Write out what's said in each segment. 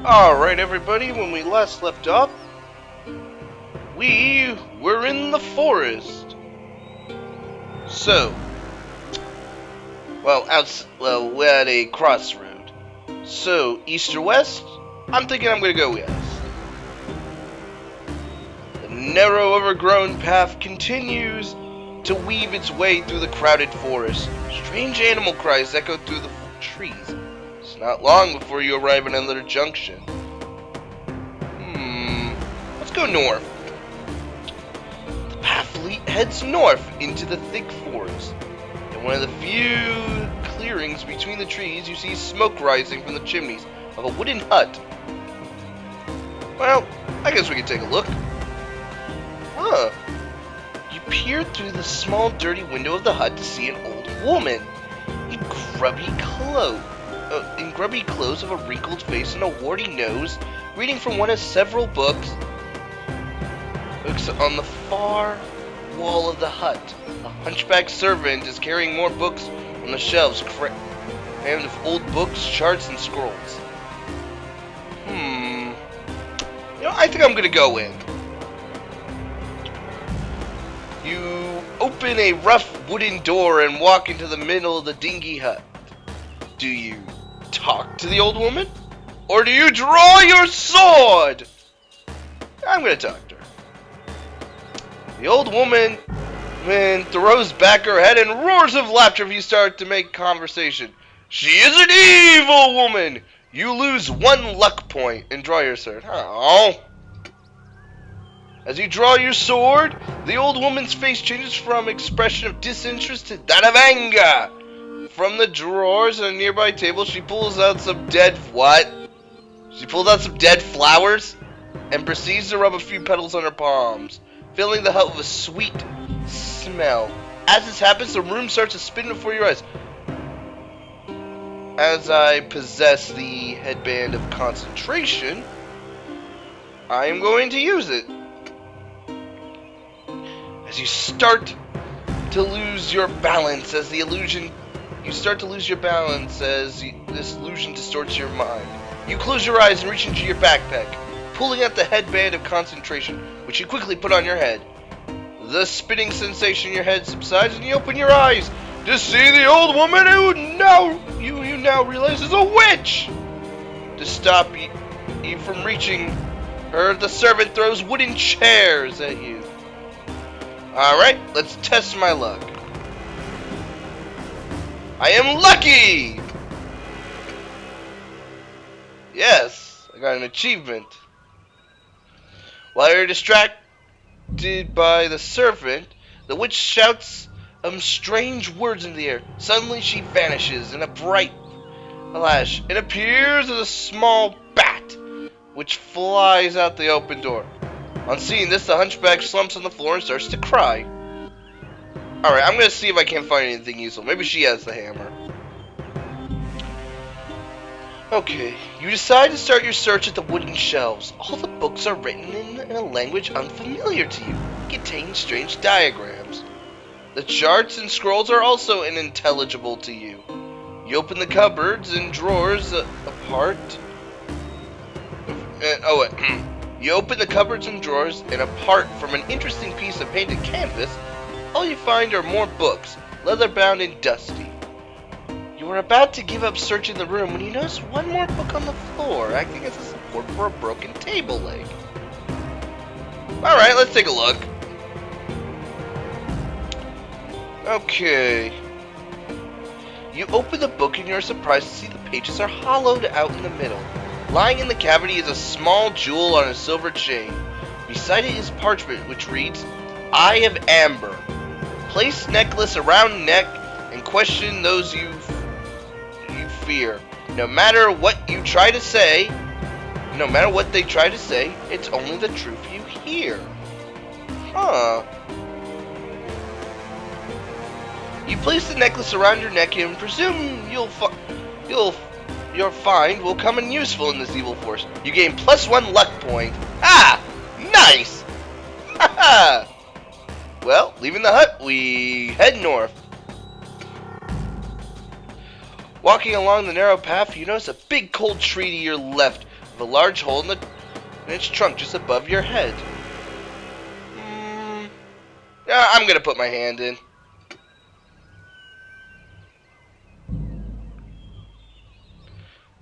Alright everybody, when we last left off, we were in the forest. So, we're at a crossroad. So, east or west? I'm thinking I'm gonna go west. The narrow, overgrown path continues to weave its way through the crowded forest. Strange animal cries echo through the trees. It's not long before you arrive at another junction. Let's go north. The path heads north into the thick forest. In one of the few clearings between the trees, you see smoke rising from the chimneys of a wooden hut. Well, I guess we can take a look. You peer through the small, dirty window of the hut to see an old woman in grubby clothes of a wrinkled face and a warty nose, reading from one of several books on the far wall of the hut. A hunchback servant is carrying more books on the shelves, crammed with old books, charts, and scrolls. I think I'm gonna go in. You open a rough wooden door and walk into the middle of the dingy hut. Do you talk to the old woman? Or do you draw your sword? I'm gonna talk to her. The old woman throws back her head and roars of laughter if you start to make conversation. She is an evil woman! You lose 1 luck point and draw your sword. Oh. As you draw your sword, the old woman's face changes from expression of disinterest to that of anger. From the drawers on a nearby table, she pulls out some dead flowers and proceeds to rub a few petals on her palms, filling the hut with a sweet smell. As this happens, the room starts to spin before your eyes. As I possess the headband of concentration, I am going to use it. As you start to lose your balance as this illusion distorts your mind. You close your eyes and reach into your backpack, pulling out the headband of concentration, which you quickly put on your head. The spinning sensation in your head subsides and you open your eyes to see the old woman who you now realize is a witch. To stop you from reaching her, the servant throws wooden chairs at you. Alright, let's test my luck. I am lucky! Yes, I got an achievement. While you're distracted by the servant, the witch shouts strange words in the air. Suddenly she vanishes in a bright flash and appears as a small bat, which flies out the open door. On seeing this, the hunchback slumps on the floor and starts to cry. Alright, I'm gonna see if I can't find anything useful. Maybe she has the hammer. Okay, you decide to start your search at the wooden shelves. All the books are written in a language unfamiliar to you. They contain strange diagrams. The charts and scrolls are also unintelligible to you. You open the cupboards and drawers apart. You open the cupboards and drawers, and apart from an interesting piece of painted canvas, all you find are more books, leather-bound and dusty. You are about to give up searching the room when you notice one more book on the floor, acting as a support for a broken table leg. Alright, let's take a look. Okay. You open the book and you're surprised to see the pages are hollowed out in the middle. Lying in the cavity is a small jewel on a silver chain. Beside it is parchment which reads, Eye of Amber. Place necklace around neck and question those you fear. No matter what they try to say, it's only the truth you hear. You place the necklace around your neck and presume your find will come in useful in this evil force. You gain +1 luck point. Ah! Nice! Haha! Well, leaving the hut, we head north. Walking along the narrow path, you notice a big cold tree to your left with a large hole in its trunk just above your head. Yeah, I'm gonna put my hand in.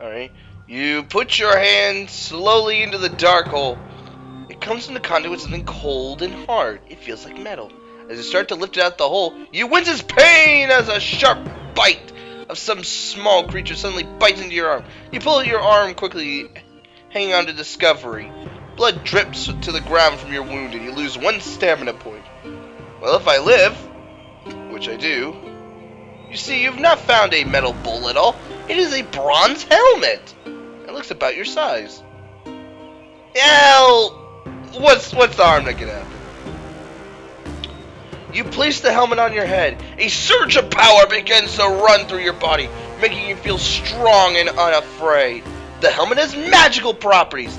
Alright. You put your hand slowly into the dark hole. It comes into contact with something cold and hard. It feels like metal. As you start to lift it out the hole, you wince pain as a sharp bite of some small creature suddenly bites into your arm. You pull your arm quickly, hanging on to discovery. Blood drips to the ground from your wound, and you lose 1 stamina point. Well, if I live, which I do, you see you've not found a metal bowl at all. It is a bronze helmet. It looks about your size. Hell, what's the harm that can happen? You place the helmet on your head. A surge of power begins to run through your body, making you feel strong and unafraid. The helmet has magical properties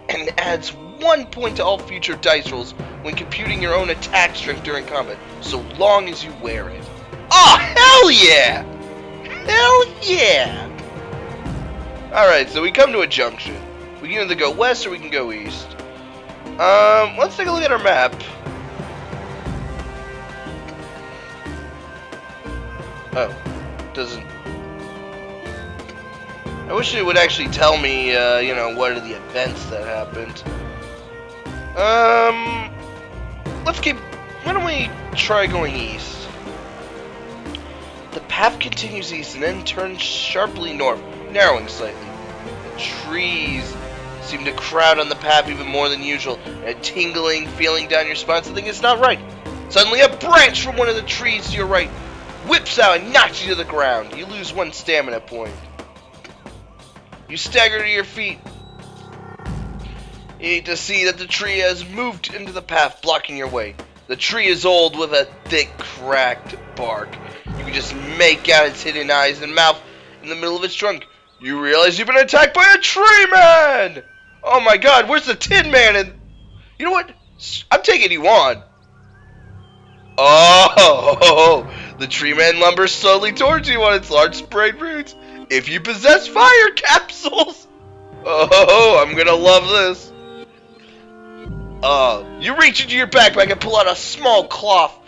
and adds 1 point to all future dice rolls when computing your own attack strength during combat, so long as you wear it. Oh, hell yeah! Hell yeah! Alright, so we come to a junction. We can either go west or we can go east. Let's take a look at our map. Oh, doesn't... I wish it would actually tell me, you know, what are the events that happened. Let's keep... Why don't we try going east? The path continues east and then turns sharply north, narrowing slightly. The trees seem to crowd on the path even more than usual, and a tingling feeling down your spine, something is not right. Suddenly a branch from one of the trees to your right whips out and knocks you to the ground. You lose 1 stamina point. You stagger to your feet. You need to see that the tree has moved into the path, blocking your way. The tree is old with a thick, cracked bark. You can just make out its hidden eyes and mouth in the middle of its trunk. You realize you've been attacked by a tree man! Oh my god, where's the Tin Man? And you know what? I'm taking you on. Oh, the tree man lumbers slowly towards you on its large sprayed roots. If you possess fire capsules, oh, I'm gonna love this. You reach into your backpack and pull out a small cloth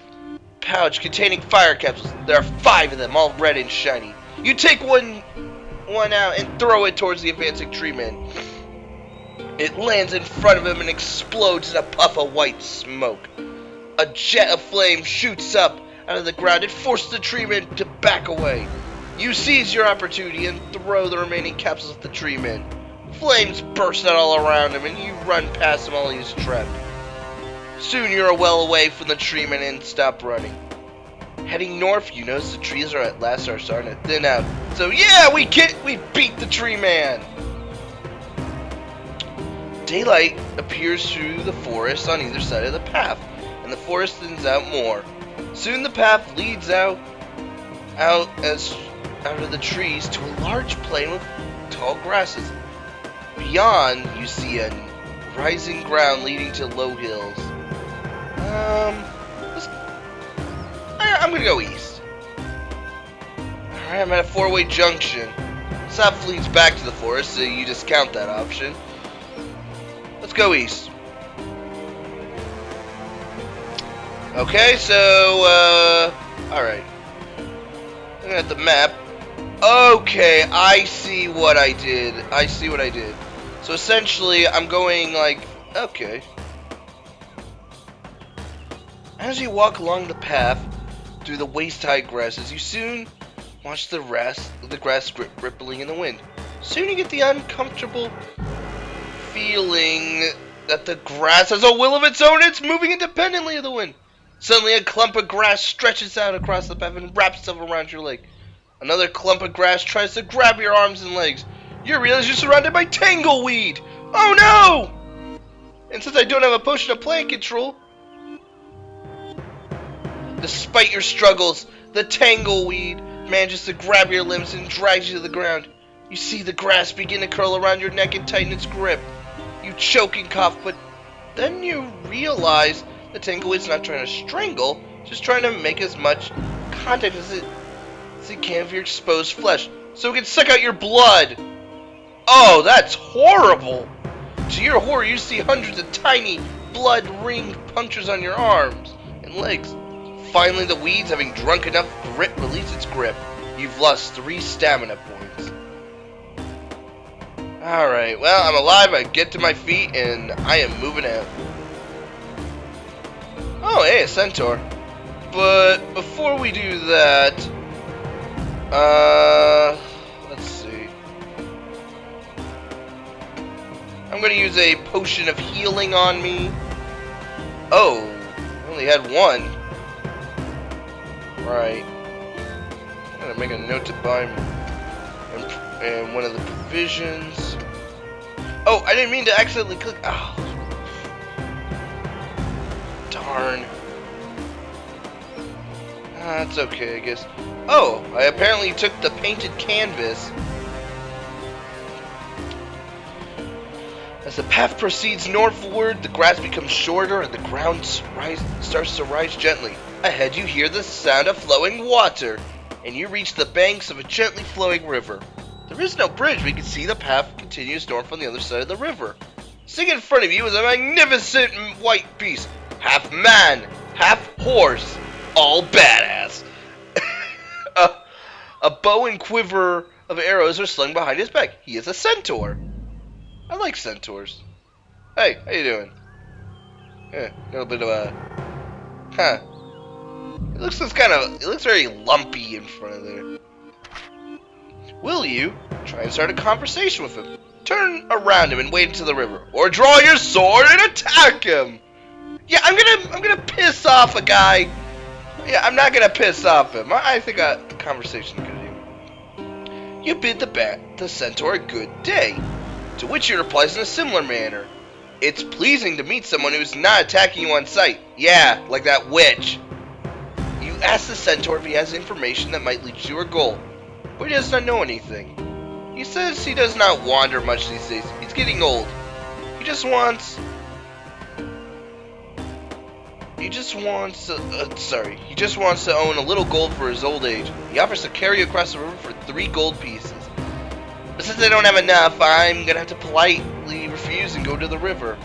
pouch containing fire capsules. There are 5 of them, all red and shiny. You take one out and throw it towards the advancing tree man. It lands in front of him and explodes in a puff of white smoke. A jet of flame shoots up out of the ground. It forces the tree man to back away. You seize your opportunity and throw the remaining capsules at the tree man. Flames burst out all around him and you run past him while he is trapped. Soon you are well away from the tree man and stop running. Heading north, you notice the trees are at last starting to thin out. So yeah, we beat the tree man. Daylight appears through the forest on either side of the path, and the forest thins out more. Soon the path leads out of the trees to a large plain with tall grasses. Beyond, you see a rising ground leading to low hills. I'm gonna go east. Alright, I'm at a 4-way junction. South leads back to the forest, so you discount that option. Let's go east. Okay, so, alright. Looking at the map. Okay, I see what I did. So essentially, I'm going like, okay. As you walk along the path through the waist-high grasses, you soon watch the grass rippling in the wind. Soon you get the uncomfortable feeling that the grass has a will of its own. It's moving independently of the wind. Suddenly, a clump of grass stretches out across the path and wraps itself around your leg. Another clump of grass tries to grab your arms and legs. You realize you're surrounded by tangleweed. Oh no! And since I don't have a potion of plant control, despite your struggles, the tangleweed manages to grab your limbs and drags you to the ground. You see the grass begin to curl around your neck and tighten its grip. You choke and cough, but then you realize the tangleweed's not trying to strangle, just trying to make as much contact as it can of your exposed flesh, so it can suck out your blood. Oh, that's horrible! To your horror, you see hundreds of tiny, blood-ringed punctures on your arms and legs. Finally, the weeds, having drunk enough grit, release its grip. You've lost 3 stamina points. Alright, well, I'm alive, I get to my feet, and I am moving out. Oh, hey, a centaur. But before we do that, let's see. I'm gonna use a potion of healing on me. Oh, I only had 1. Right. I'm gonna make a note to buy and one of the provisions. Oh, I didn't mean to accidentally click. Oh, darn. That's okay, I guess. Oh, I apparently took the painted canvas. As the path proceeds northward, the grass becomes shorter and the ground starts to rise gently. Ahead you hear the sound of flowing water, and you reach the banks of a gently flowing river. There is no bridge, but you can see the path continues north on the other side of the river. Sitting in front of you is a magnificent white beast, half man, half horse, all badass. A bow and quiver of arrows are slung behind his back. He is a centaur. I like centaurs. Hey, how you doing? Yeah, a little bit of a... Huh. It looks very lumpy in front of there. Will you try and start a conversation with him? Turn around him and wade into the river, or draw your sword and attack him. Yeah, I'm gonna piss off a guy. Yeah, I'm not gonna piss off him. I think a conversation could do. You bid the centaur a good day, to which he replies in a similar manner. It's pleasing to meet someone who's not attacking you on sight. Yeah, like that witch. You ask the centaur if he has information that might lead to your goal, but he does not know anything. He says he does not wander much these days. He's getting old. He just wants to own a little gold for his old age. He offers to carry you across the river for 3 gold pieces. But since I don't have enough, I'm gonna have to politely refuse and go to the river.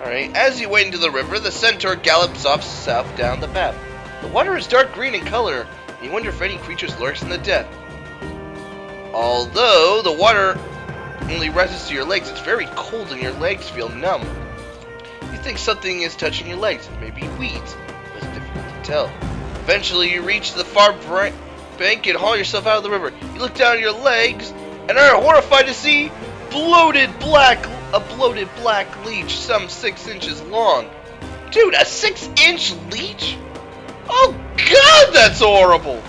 Alright, as you wade into the river, the centaur gallops off south down the path. The water is dark green in color, and you wonder if any creatures lurks in the depth. Although the water only rises to your legs, it's very cold and your legs feel numb. You think something is touching your legs, maybe weeds, but it's difficult to tell. Eventually you reach the far bank and haul yourself out of the river. You look down at your legs and are horrified to see a bloated black leech some 6 inches long. Dude, a 6-inch leech? Oh god, that's horrible!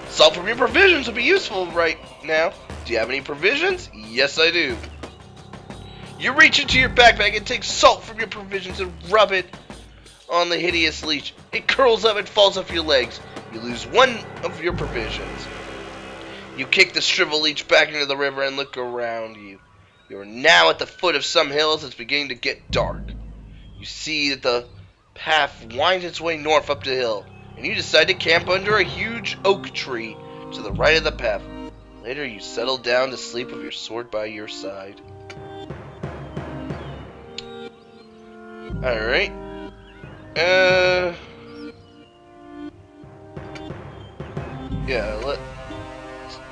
Salt from your provisions would be useful right now. Do you have any provisions? Yes, I do. You reach into your backpack and take salt from your provisions and rub it on the hideous leech. It curls up and falls off your legs. You lose 1 of your provisions. You kick the shriveled leech back into the river and look around you. You are now at the foot of some hills. It's beginning to get dark. You see that the path winds its way north up the hill, and you decide to camp under a huge oak tree to the right of the path. Later, you settle down to sleep with your sword by your side. Alright. Yeah,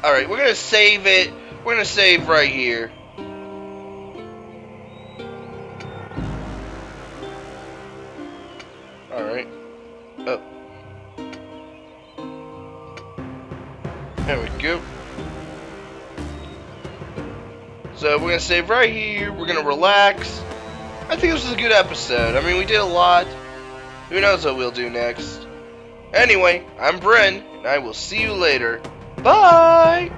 alright, we're gonna save it. We're gonna save right here. Alright. Oh. There we go. So we're gonna save right here. We're gonna relax. I think this was a good episode. I mean, we did a lot. Who knows what we'll do next. Anyway, I'm Bren, and I will see you later. Bye!